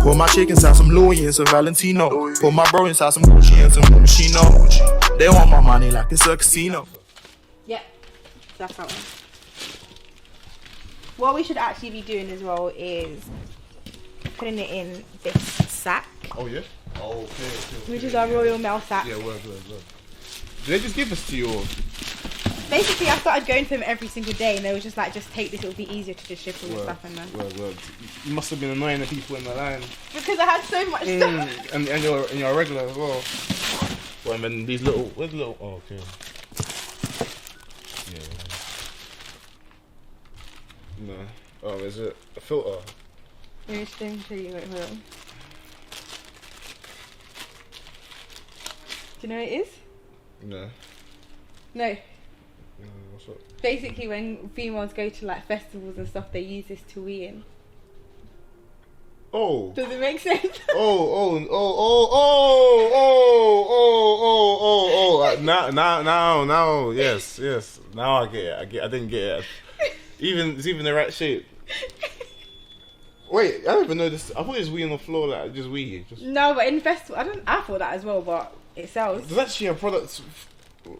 Put my chick inside some Louis and some Valentino. Put my bro inside some Gucci and some Moschino. They want my money like it's a casino. Yep, that's that one. What we should actually be doing as well is putting it in this sack. Oh yeah? Oh, okay. Which is our Royal Mail sack. Yeah, word. Do they just give this to you or? Basically, I started going to them every single day, and they were just like, just take this, it'll be easier to just ship all your stuff in there. Word. You must have been annoying the people in the line. Because I had so much stuff. And you're a regular as well. Well, and then these little, where's the little, oh, okay. Yeah. No. Oh, is it a filter? Let me just show you, wait, hold on. Do you know what it is? No. No. What's up? Basically, when females go to like festivals and stuff, they use this to wee in. Oh. Does it make sense? Oh. Now. Yes. Now I get it. I didn't get it. It's even the right shape. Wait, I don't even know this. I thought it was wee on the floor, like just wee. No, but in festival, I thought that as well, but it sells. There's actually a product.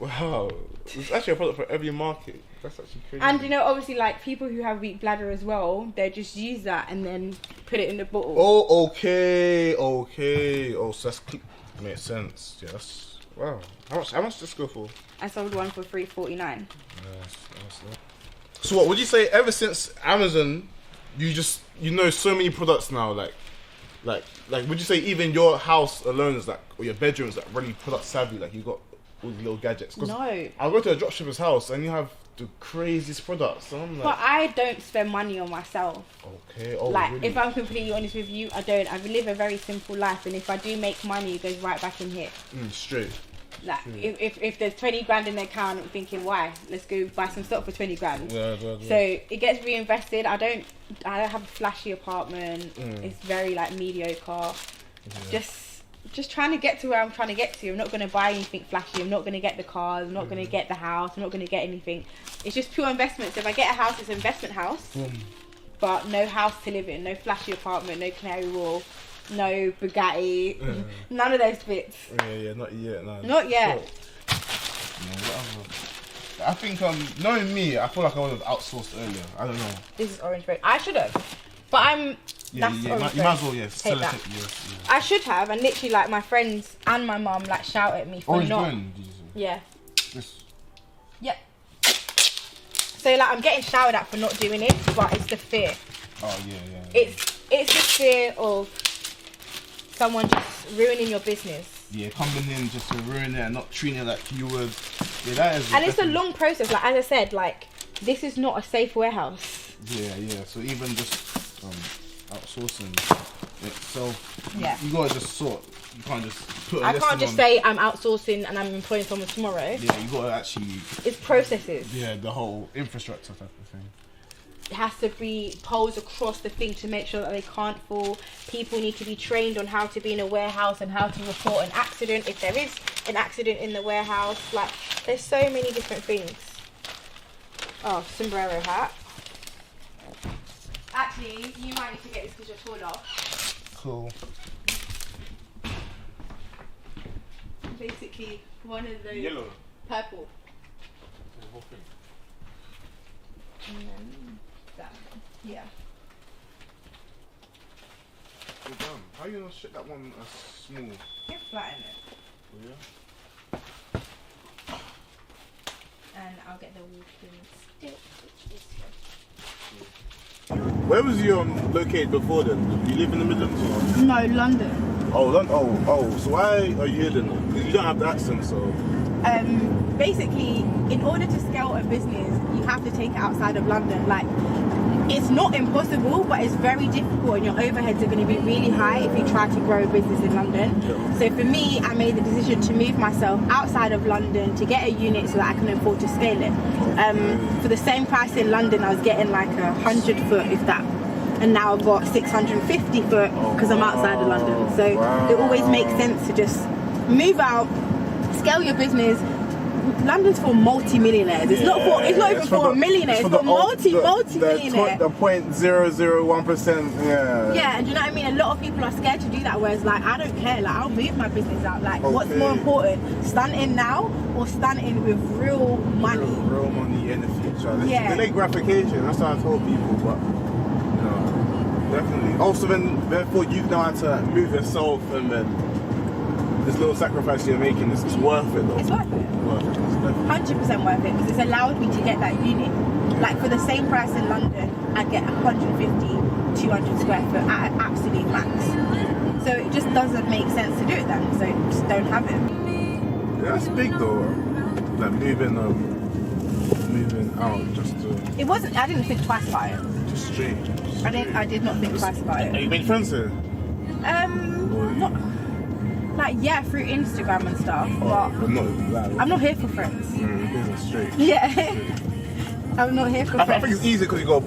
Wow, there's actually a product for every market. That's actually crazy. And you know, obviously, like people who have weak bladder as well, they just use that and then put it in the bottle. Oh, okay. Oh, so that's makes sense. Yeah, that's wow. How much does this go for? I sold one for $3.49. Yes. So what would you say? Ever since Amazon, you know so many products now. Like, would you say even your house alone is like, or your bedroom is like really product savvy? Like you got all these little gadgets. No. I go to a dropshipper's house and you have the craziest products. And I'm like, but I don't spend money on myself. Okay. Oh, like really? if I'm completely honest with you, I don't. I live a very simple life, and if I do make money, it goes right back in here. Straight. Like if there's 20 grand in the account, I'm thinking, why? Let's go buy some stock for 20 grand. Yeah. So it gets reinvested. I don't have a flashy apartment. It's very like mediocre. Yeah. Just trying to get to where I'm trying to get to. I'm not going to buy anything flashy. I'm not going to get the cars. I'm not going to get the house. I'm not going to get anything. It's just pure investment. So if I get a house, it's an investment house. But no house to live in. No flashy apartment. No Canary Wharf. No Bugatti. None of those bits. Yeah, not yet. No. Not yet. I think knowing me, I feel like I would have outsourced earlier. I don't know. This is orange bread. I should have, but I'm. Yeah, you might as well. Yes. Take that. I should have, and literally, like my friends and my mum, like shout at me for orange not. Blend, did you say? Yeah. This. Yep. So like I'm getting shouted at for not doing it, but it's the fear. Oh yeah. It's the fear of someone just ruining your business. Yeah, coming in just to ruin it and not treating it like you would. Yeah, that is. And it's a long process. Like as I said, like this is not a safe warehouse. Yeah. So even just outsourcing itself, you gotta just sort. You can't just put. I can't just say I'm outsourcing and I'm employing someone tomorrow. Yeah, you gotta actually. It's processes. Yeah, the whole infrastructure type of thing. It has to be poles across the thing to make sure that they can't fall. People need to be trained on how to be in a warehouse and how to report an accident if there is an accident in the warehouse. Like, there's so many different things. Oh, sombrero hat. Actually, you might need to get this because you're taller. Cool. Basically, one of those. Yellow. Purple. And then that one. Yeah. You're done. How are you gonna shit that one small? You flatten it. Oh, yeah? And I'll get the walking stick, which is here. Where was you located before then? Did you live in the Midlands or? No, London. Oh, London. Oh. So why are you here then? Because you don't have the accent, so. Basically, in order to scale a business, you have to take it outside of London. Like, it's not impossible, but it's very difficult, and your overheads are going to be really high if you try to grow a business in London. Yeah. So for me, I made the decision to move myself outside of London to get a unit so that I can afford to scale it. For the same price in London, I was getting like 100 foot, if that. And now I've got 650 foot because I'm outside of London. So it always makes sense to just move out, scale your business. London's for multi-millionaires. It's not even for millionaires. It's for multi-millionaires. The 0.001%. Yeah. Yeah, and do you know what I mean? A lot of people are scared to do that, whereas like I don't care, like I'll move my business out. Like what's Okay. more important, stunting now or stunting with real money? Real money in the future. It's Yeah. delayed gratification. That's what I told people, but you know, definitely. Also, then therefore you know how to move yourself, and then this little sacrifice you're making is worth it though. It's worth it. Worth it. It's definitely. 100% worth it because it's allowed me to get that unit. Like for the same price in London, I get 150, 200 square foot at an absolute max. So it just doesn't make sense to do it then. So just don't have it. Yeah, that's big though. Like moving out just to It wasn't. I didn't think twice about it. just straight. I did not think twice about Have it. you made friends here? Not like yeah through Instagram and stuff, But not like I'm not here for friends. business straight. Yeah, I'm not here for I friends. think it's easy because you got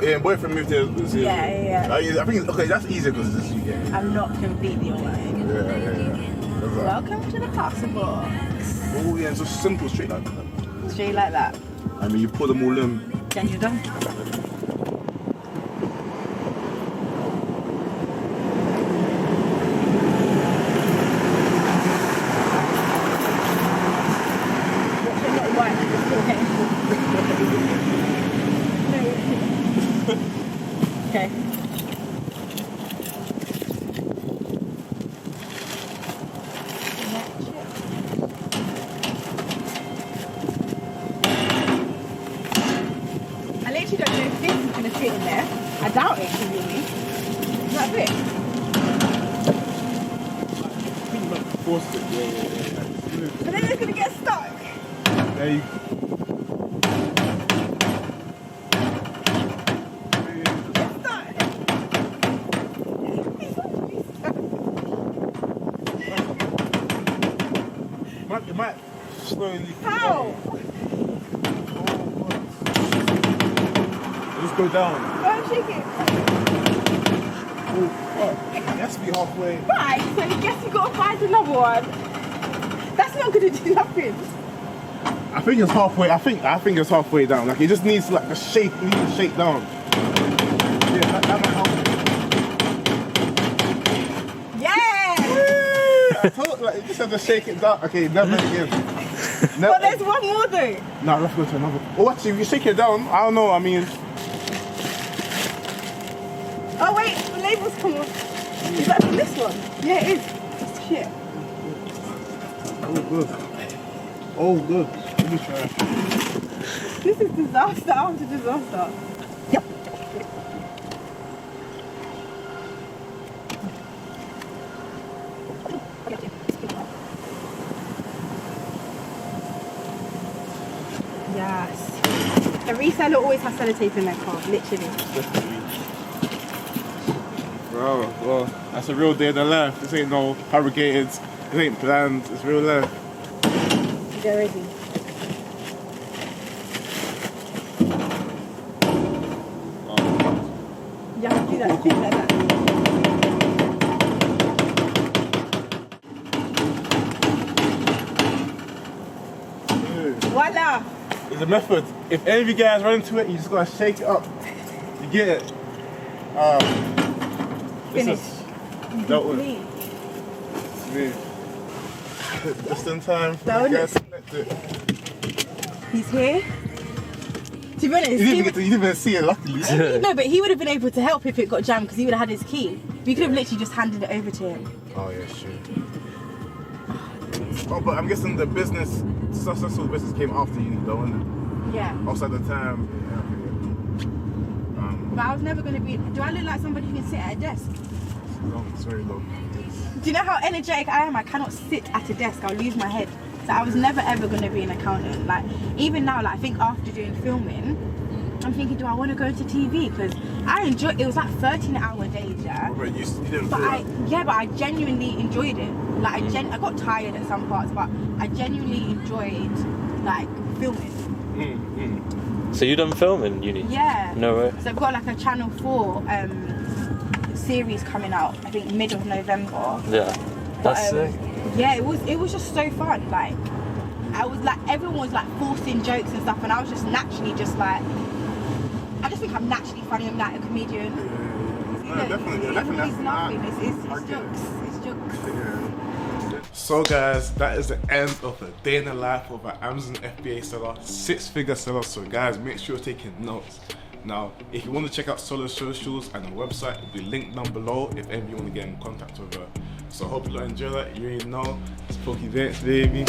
your boyfriend moved here. Yeah. I think okay, that's easy because it's just you get. I'm not completely away. Yeah. Welcome to the parcel box. Oh yeah, it's just simple, straight like that. Straight like that. I mean, you put them all in. Then you're done. Okay. I literally don't know if this is going to fit in there. I doubt it, to be honest. Does that fit? Forced it. Yeah. But then it's going to get stuck. There you Get stuck. It might slowly. How? Just go down. Go and shake it. Oh, fuck. It has to be halfway. Right, so I guess you got to find another one. That's not going to do nothing. I think it's halfway. I think it's halfway down. Like it just needs like a shake. It needs to shake down. Yeah, that might help. Yeah! I told like you just have to shake it down. Okay, never again. But there's one more though. No, let's go to another. Oh, actually, if you shake it down, I don't know. I mean, Oh wait, the label's come off. Is that from this one? Yeah, it is. Shit. oh good. Oh good. Let me try. This is disaster after disaster. Yep. Yes. A reseller always has sellotape in their car, literally. Bro, well, that's a real day in the life. This ain't no fabricated. This ain't planned. It's real life. They're ready. You have to do that thing like that. Voila! There's a method. If any of you guys run into it, you just gotta shake it up. You get it. This Finish. is dealt with. Complete. Smooth. Just in time. Don't You it? guys select it. He's here. To be honest, You didn't even see it, luckily. no, but he would have been able to help if it got jammed because he would have had his key. We could have literally just handed it over to him. Oh yeah, sure. Oh, but I'm guessing the business, successful business came after uni though, innit? Yeah. Outside the time. But I was never going to be. Do I look like somebody who can sit at a desk? It's very long. Do you know how energetic I am? I cannot sit at a desk. I'll lose my head. So I was never ever going to be an accountant. Like even now, like I think after doing filming, I'm thinking, do I want to go into TV? Because I enjoy. It was like 13-hour days, yeah. But you didn't But feel I genuinely enjoyed it. Like I got tired at some parts, but I genuinely enjoyed like filming. So you done film in uni? Yeah. No way. So I've got like a Channel 4 series coming out. I think mid of November. Yeah. That's sick. Yeah, it was just so fun. Like I was like everyone was like forcing jokes and stuff, and I was just naturally just like I just think I'm naturally funny. I'm like a comedian. No, definitely. It Definitely. means nothing. I It's get it. jokes. It's jokes. Yeah. So guys, that is the end of the day in the life of an Amazon FBA seller, 6-figure seller. So guys, make sure you're taking notes. Now, if you want to check out Shola's socials and her website, it'll be linked down below if any of you want to get in contact with her. So I hope you enjoy that. You already know, it's Poku Dance, baby.